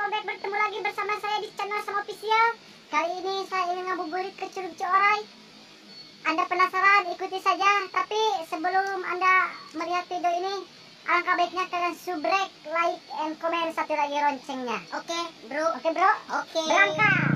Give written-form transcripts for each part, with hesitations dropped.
welcome back, bertemu lagi bersama saya di channel Sama Official. Kali ini saya ingin ngabuburit ke Curug Cioray. Anda penasaran? Ikuti saja. Tapi sebelum Anda melihat video ini, alangkah baiknya kalian subrek, like, and comment, satu lagi loncengnya. Oke, bro? Oke, bro? Oke. Berangkat!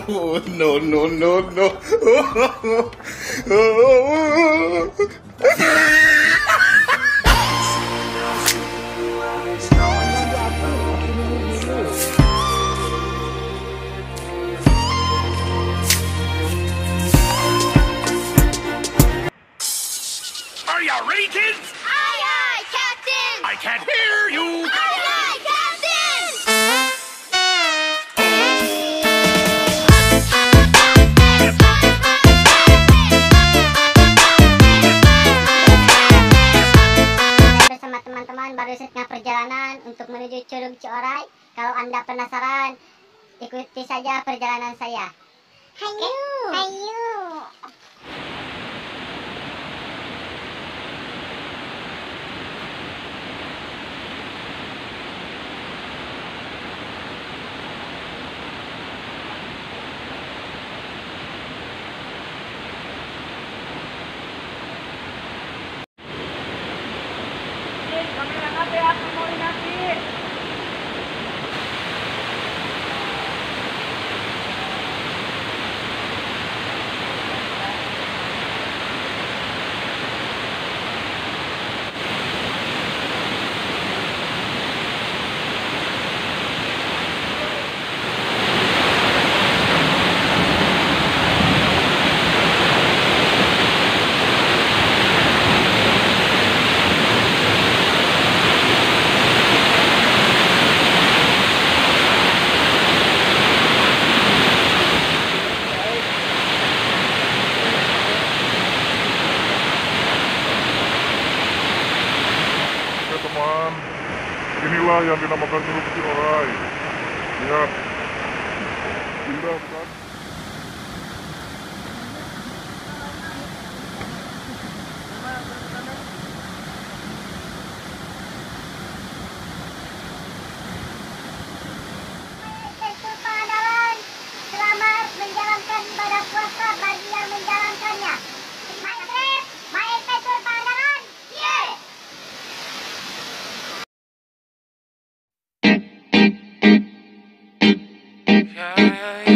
Oh, no, no, no, no. Are you ready, kids? Aye, aye, Captain! I can't hear you. Aye, aye, Captain! Bersama teman-teman baru setengah perjalanan untuk menuju Curug Cioray. Kalau Anda penasaran, ikuti saja perjalanan saya. Hayu, hayu. Teman, inilah yang dinamakan Curug Cioray. Lihat, indah bukan? Inspektur Pangandaran, selamat menjalankan ibadah puasa bagi yang menjalankannya. Maksud, Inspektur Pangandaran, yeah! Yeah, yeah, yeah.